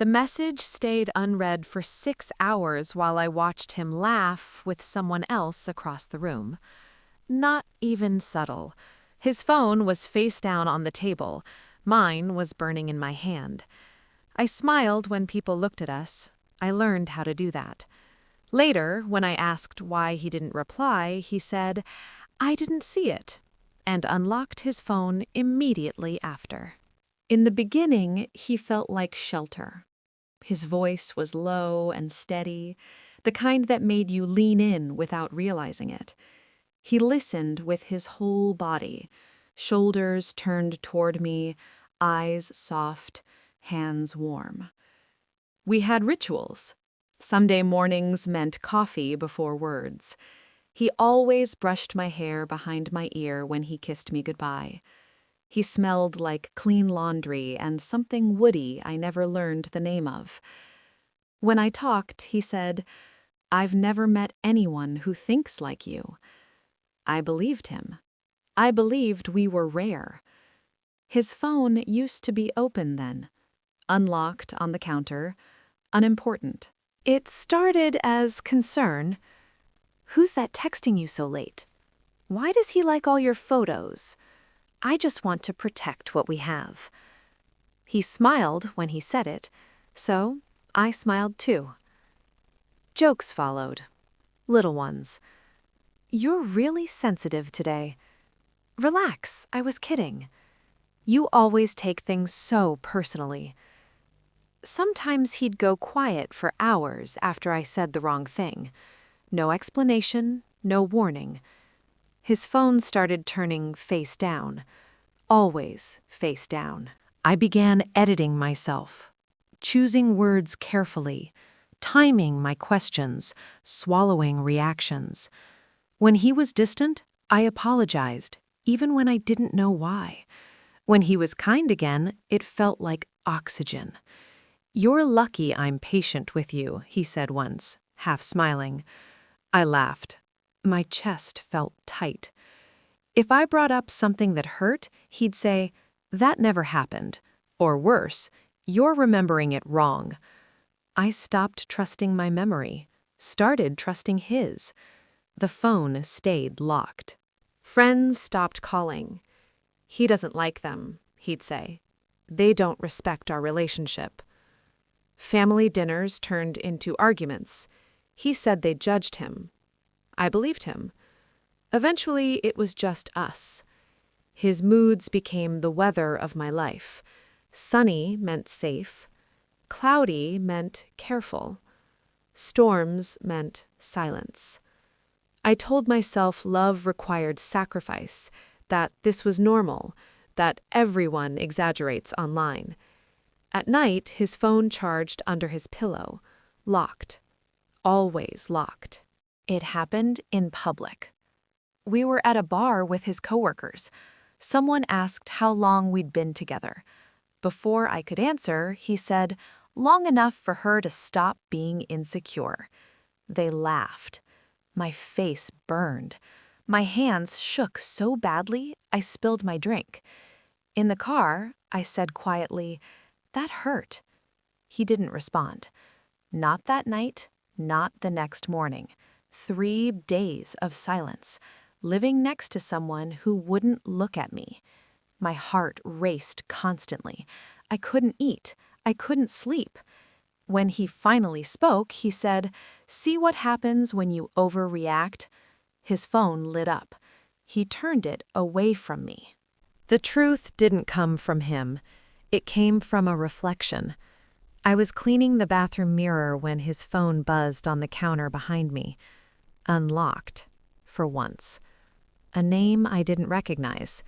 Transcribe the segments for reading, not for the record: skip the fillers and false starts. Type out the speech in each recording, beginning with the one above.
The message stayed unread for 6 hours while I watched him laugh with someone else across the room. Not even subtle. His phone was face down on the table. Mine was burning in my hand. I smiled when people looked at us. I learned how to do that. Later, when I asked why he didn't reply, he said, "I didn't see it," and unlocked his phone immediately after. In the beginning, he felt like shelter. His voice was low and steady, the kind that made you lean in without realizing it. He listened with his whole body, shoulders turned toward me, eyes soft, hands warm. We had rituals. Sunday mornings meant coffee before words. He always brushed my hair behind my ear when he kissed me goodbye. He smelled like clean laundry and something woody I never learned the name of. When I talked, he said, "I've never met anyone who thinks like you." I believed him. I believed we were rare. His phone used to be open then, unlocked on the counter, unimportant. It started as concern. "Who's that texting you so late? Why does he like all your photos? I just want to protect what we have." He smiled when he said it, so I smiled too. Jokes followed. Little ones. "You're really sensitive today." "Relax, I was kidding." "You always take things so personally." Sometimes he'd go quiet for hours after I said the wrong thing. No explanation, no warning. His phone started turning face down. Always face down. I began editing myself, choosing words carefully, timing my questions, swallowing reactions. When he was distant, I apologized, even when I didn't know why. When he was kind again, it felt like oxygen. "You're lucky I'm patient with you," he said once, half smiling. I laughed. My chest felt tight. If I brought up something that hurt, he'd say, "That never happened." Or worse, "You're remembering it wrong." I stopped trusting my memory, started trusting his. The phone stayed locked. Friends stopped calling. "He doesn't like them," he'd say. "They don't respect our relationship." Family dinners turned into arguments. He said they judged him. I believed him. Eventually, it was just us. His moods became the weather of my life. Sunny meant safe. Cloudy meant careful. Storms meant silence. I told myself love required sacrifice, that this was normal, that everyone exaggerates online. At night, his phone charged under his pillow, locked. Always locked. It happened in public. We were at a bar with his coworkers. Someone asked how long we'd been together. Before I could answer, he said, "Long enough for her to stop being insecure." They laughed. My face burned. My hands shook so badly, I spilled my drink. In the car, I said quietly, "That hurt." He didn't respond. Not that night, not the next morning. 3 days of silence, living next to someone who wouldn't look at me. My heart raced constantly. I couldn't eat. I couldn't sleep. When he finally spoke, he said, "See what happens when you overreact?" His phone lit up. He turned it away from me. The truth didn't come from him. It came from a reflection. I was cleaning the bathroom mirror when his phone buzzed on the counter behind me. Unlocked, for once. A name I didn't recognize.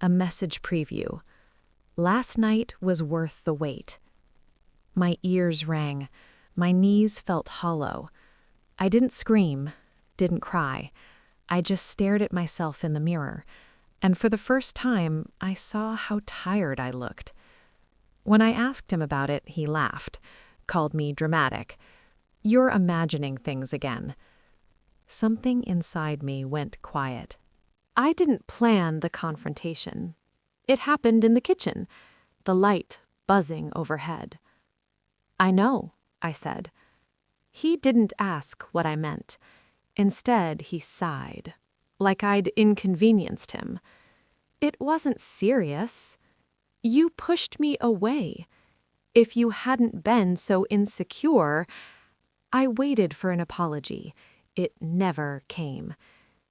A message preview. Last night was worth the wait. My ears rang. My knees felt hollow. I didn't scream, didn't cry. I just stared at myself in the mirror, and for the first time, I saw how tired I looked. When I asked him about it, he laughed, called me dramatic. "You're imagining things again." Something inside me went quiet. I didn't plan the confrontation. It happened in the kitchen, the light buzzing overhead. I know, I said. He didn't ask what I meant. Instead, he sighed, like I'd inconvenienced him. It wasn't serious. You pushed me away. If you hadn't been so insecure, I waited for an apology. It never came.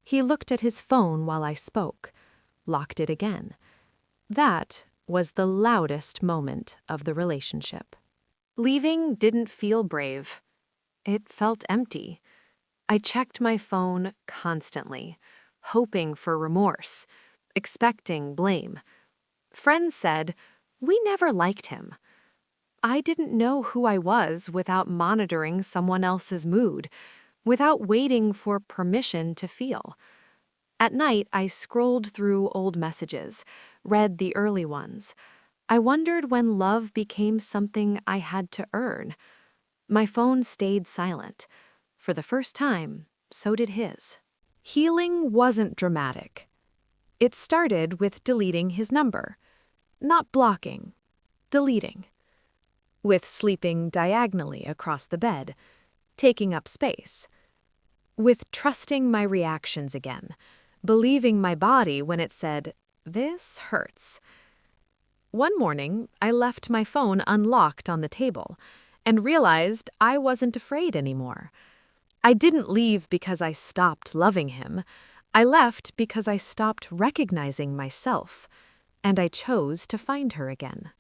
He looked at his phone while I spoke, locked it again. That was the loudest moment of the relationship. Leaving didn't feel brave. It felt empty. I checked my phone constantly, hoping for remorse, expecting blame. Friends said, we never liked him. I didn't know who I was without monitoring someone else's mood, without waiting for permission to feel. At night, I scrolled through old messages, read the early ones. I wondered when love became something I had to earn. My phone stayed silent. For the first time, so did his. Healing wasn't dramatic. It started with deleting his number. Not blocking, deleting. With sleeping diagonally across the bed, taking up space. With trusting my reactions again, believing my body when it said, "This hurts." One morning, I left my phone unlocked on the table and realized I wasn't afraid anymore. I didn't leave because I stopped loving him. I left because I stopped recognizing myself, and I chose to find her again.